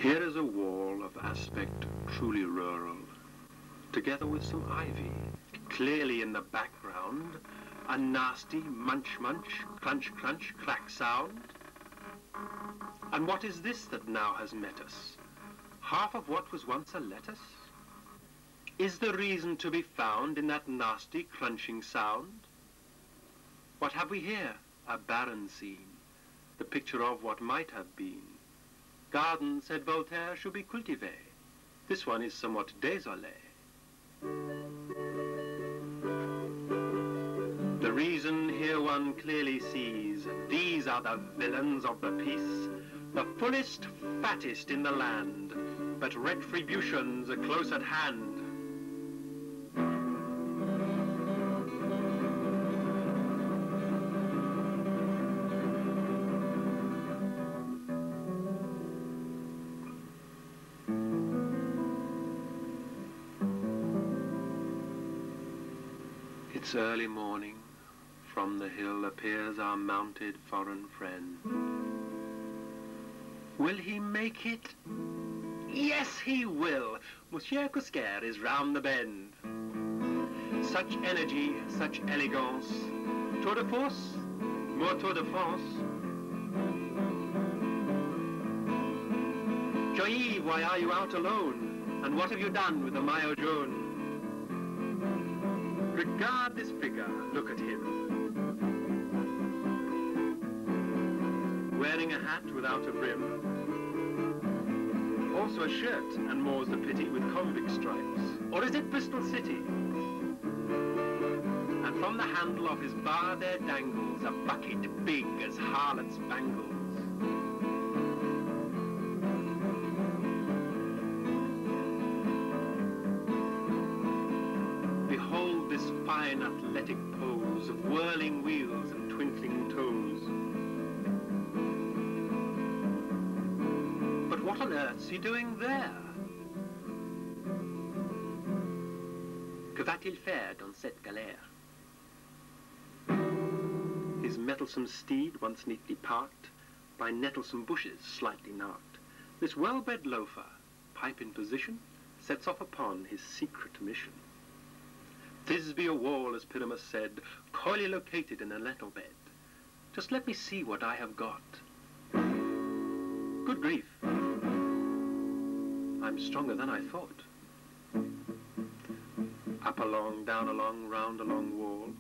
Here is a wall of aspect truly rural, together with some ivy. Clearly in the background, a nasty munch-munch, crunch-crunch, clack sound. And what is this that now has met us? Half of what was once a lettuce? Is the reason to be found in that nasty crunching sound? What have we here? A barren scene, the picture of what might have been. Gardens, said Voltaire, should be cultivés. This one is somewhat désolé. The reason here one clearly sees, these are the villains of the piece, the fullest, fattest in the land, but retributions are close at hand. It's early morning. From the hill appears our mounted foreign friend. Will he make it? Yes, he will. Monsieur Cousquer is round the bend. Such energy, such elegance. Tour de force? More Tour de France. Jean-Yves, why are you out alone? And what have you done with the maillot jaune? Regard this figure, look at him. Wearing a hat without a brim. Also a shirt, and more's the pity, with convict stripes. Or is it Bristol City? And from the handle of his bar there dangles a bucket big as harlot's bangles. Behold this fine athletic pose of whirling wheels and twinkling toes. But what on earth's he doing there? Que va-t-il faire dans cette galère? His mettlesome steed, once neatly parked, by nettlesome bushes slightly knocked, this well-bred loafer, pipe in position, sets off upon his secret mission. Thisby a wall, as Pyramus said, coyly located in a lentil bed. Just let me see what I have got. Good grief. I'm stronger than I thought. Up along, down along, round along wall.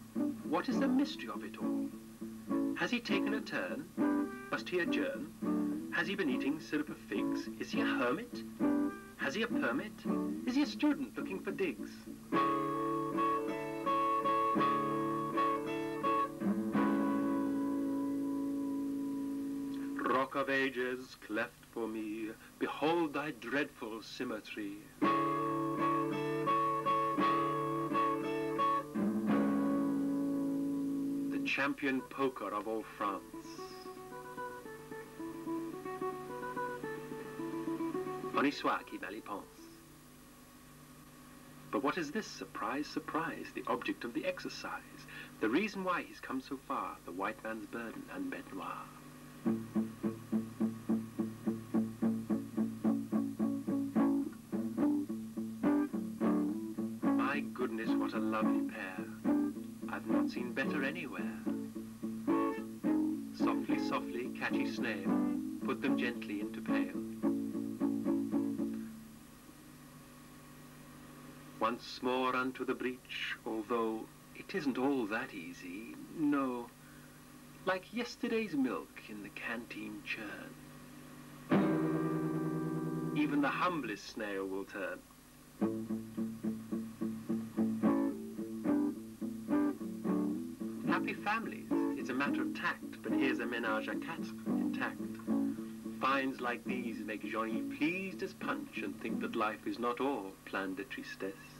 What is the mystery of it all? Has he taken a turn? Must he adjourn? Has he been eating syrup of figs? Is he a hermit? Has he a permit? Is he a student looking for digs? Rock of ages, cleft for me, behold thy dreadful symmetry. The champion poker of all France. On y soit qui mal y pense. But what is this? Surprise, surprise, the object of the exercise, the reason why he's come so far, the white man's burden and bête noire. My goodness, what a lovely pair. I've not seen better anywhere. Softly, softly, catchy snail, put them gently into pail. Once more unto the breach, although it isn't all that easy, no, like yesterday's milk in the canteen churn. Even the humblest snail will turn. Happy families, it's a matter of tact, but here's a ménage à quatre intact. Finds like these make Jean-Yves pleased as punch and think that life is not all plan de tristesse.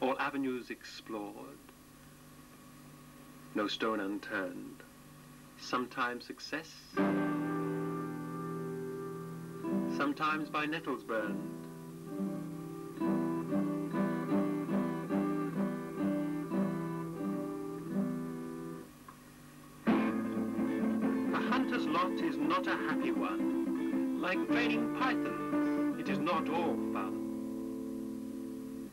All avenues explored, no stone unturned. Sometimes success, sometimes by nettles burned. A hunter's lot is not a happy one. like training pythons, it is not all fun.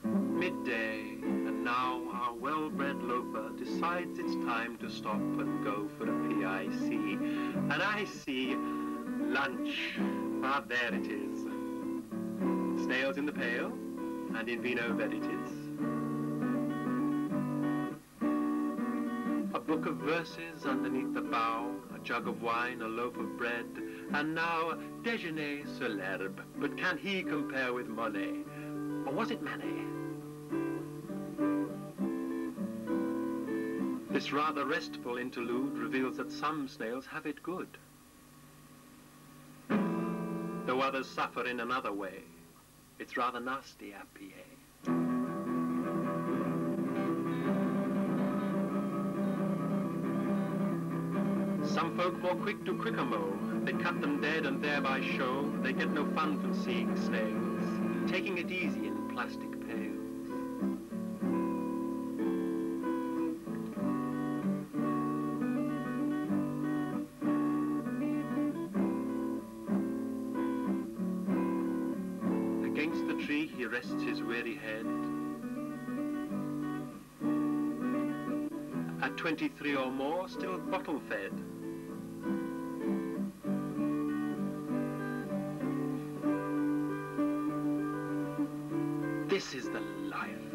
Midday, and now our well-bred loafer decides it's time to stop and go for a PIC. And I see lunch. Ah, there it is. Snails in the pail, and in vino veritas. A book of verses underneath the bough, a jug of wine, a loaf of bread, and now déjeuner sur l'herbe. But can he compare with Monet? Or was it Manet? This rather restful interlude reveals that some snails have it good, though others suffer in another way. It's rather nasty, P.A. Some folk more quick do quicker mow. They cut them dead and thereby show they get no fun from seeing snails, taking it easy in plastic pails. Against the tree he rests his weary head. At 23 or more, still bottle-fed. This is the life.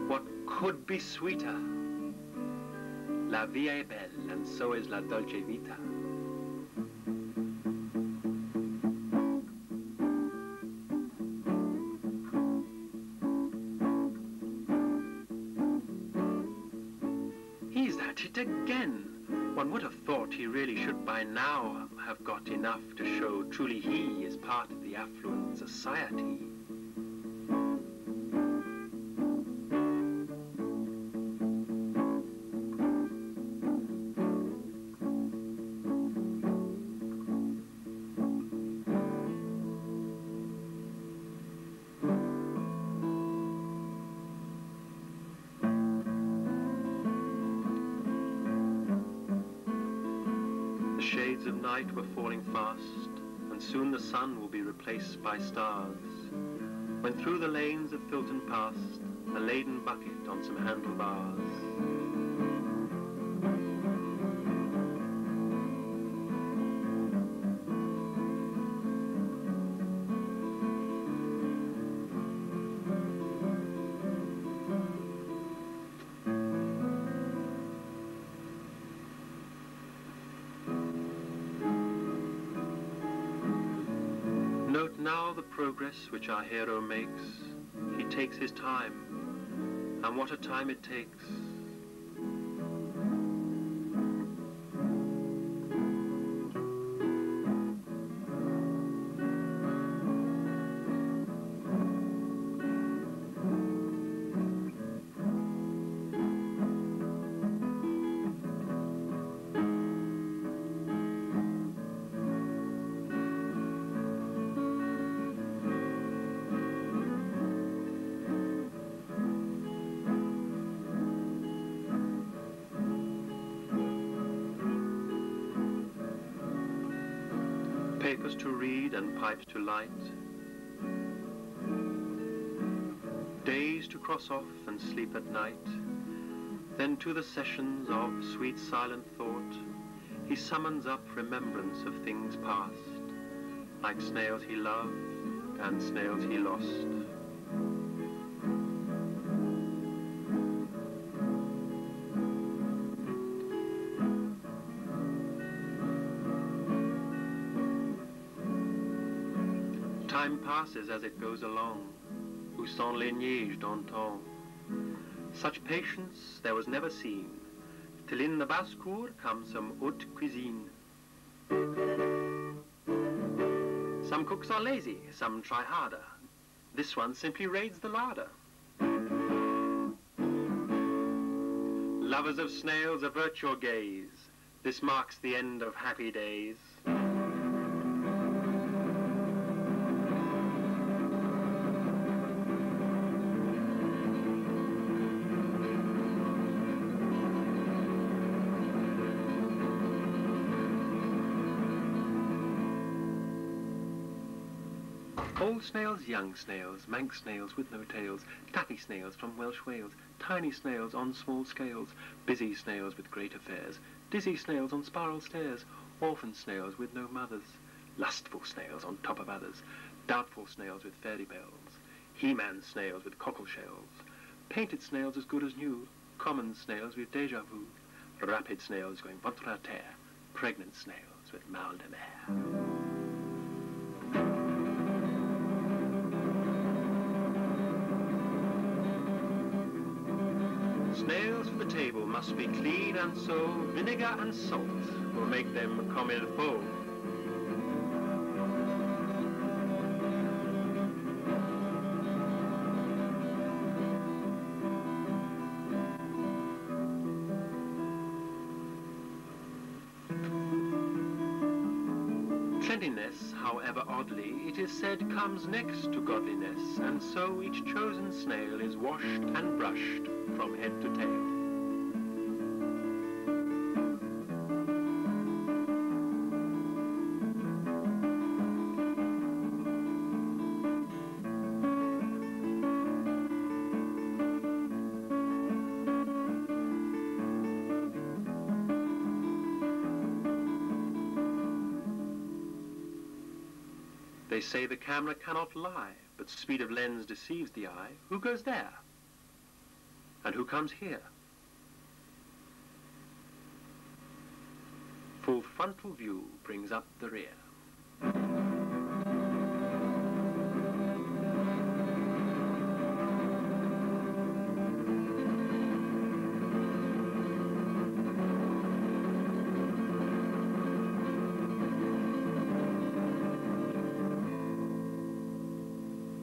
What could be sweeter? La vie est belle, and so is la dolce vita. He's at it again. One would have thought he really should by now have got enough to show truly he is part of the affluent society. The shades of night were falling fast, and soon the sun will be replaced by stars, when through the lanes of Filton passed a laden bucket on some handlebars. Note now the progress which our hero makes. He takes his time, and what a time it takes. Papers to read and pipes to light, days to cross off and sleep at night. Then to the sessions of sweet silent thought he summons up remembrance of things past, like snails he loved and snails he lost. Time passes as it goes along, où sont les neiges d'antan. Such patience there was never seen, till in the basse-cour comes some haute cuisine. Some cooks are lazy, some try harder. This one simply raids the larder. Lovers of snails, avert your gaze. This marks the end of happy days. Old snails, young snails, Manx snails with no tails, taffy snails from Welsh Wales, tiny snails on small scales, busy snails with great affairs, dizzy snails on spiral stairs, orphan snails with no mothers, lustful snails on top of others, doubtful snails with fairy bells, He-Man snails with cockle shells, painted snails as good as new, common snails with déjà vu, rapid snails going ventre à terre, pregnant snails with mal de mer. Snails for the table must be clean, and so vinegar and salt will make them comme il faut. Cleanliness, however oddly, it is said comes next to godliness, and so each chosen snail is washed and brushed from head to tail. They say the camera cannot lie, but speed of lens deceives the eye. Who goes there? And who comes here? Full frontal view brings up the rear.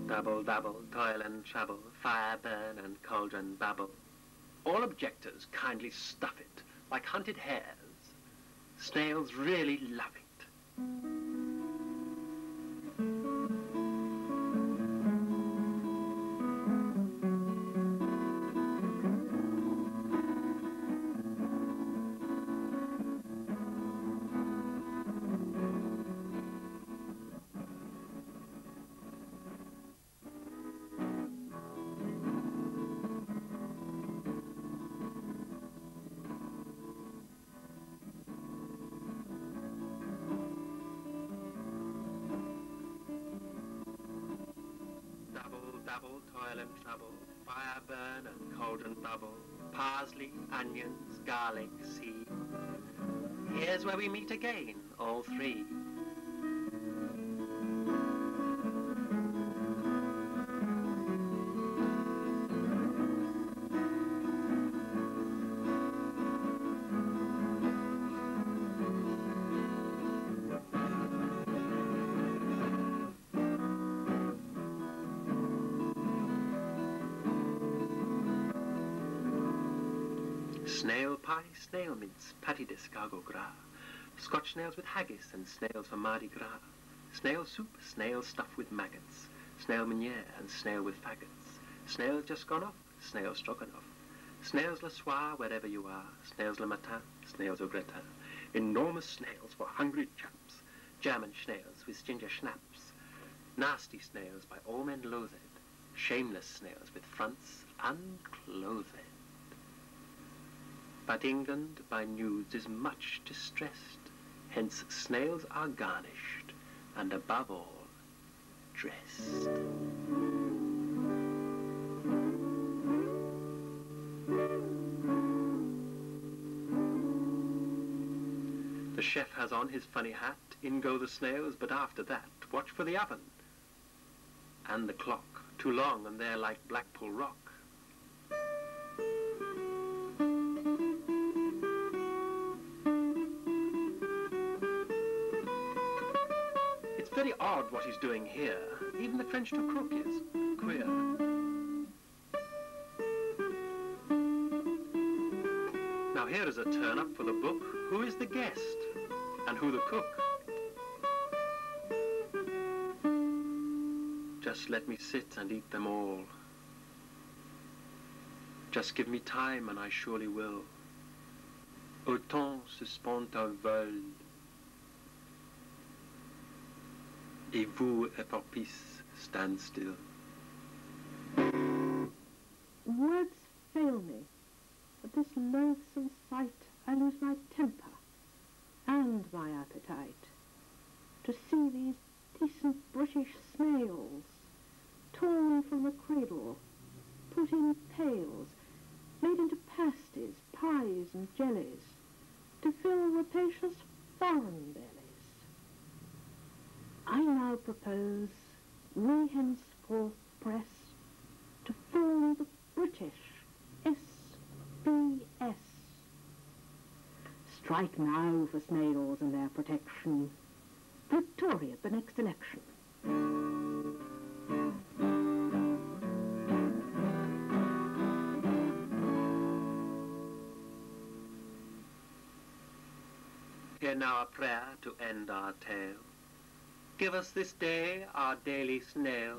Dabble, dabble, toil and trouble, fire burn and cauldron babble. All objectors kindly stuff it, like hunted hares. Snails really love it. Dabble, toil and trouble, fire burn and cauldron bubble, parsley, onions, garlic, see. Here's where we meet again, all three. Snail pie, snail mince, patty d'escargot gras, Scotch snails with haggis and snails for Mardi Gras, snail soup, snail stuffed with maggots, snail meuniere and snail with faggots, snails just gone off, snail stroganoff, snails le soir wherever you are, snails le matin, snails au gratin, enormous snails for hungry chaps, German snails with ginger schnapps, nasty snails by all men loathed, shameless snails with fronts unclothed. But England by news is much distressed, hence snails are garnished, and above all, dressed. The chef has on his funny hat, in go the snails, but after that, watch for the oven. And the clock, too long and they're like Blackpool Rock. Very odd what he's doing here. Even the French to cook is queer. Now here is a turn-up for the book. Who is the guest? And who the cook? Just let me sit and eat them all. Just give me time and I surely will. Autant suspend un vol. Et vous, éparpisse, stand still. Words fail me. At this loathsome sight I lose my temper and my appetite. To see these decent British snails, torn from the cradle, put in pails, made into pasties, pies and jellies, to fill rapacious foreign bellies. I now propose we henceforth press to form the British SBS. Strike now for snails and their protection. Victoria at the next election. Hear now a prayer to end our tale. Give us this day our daily snail,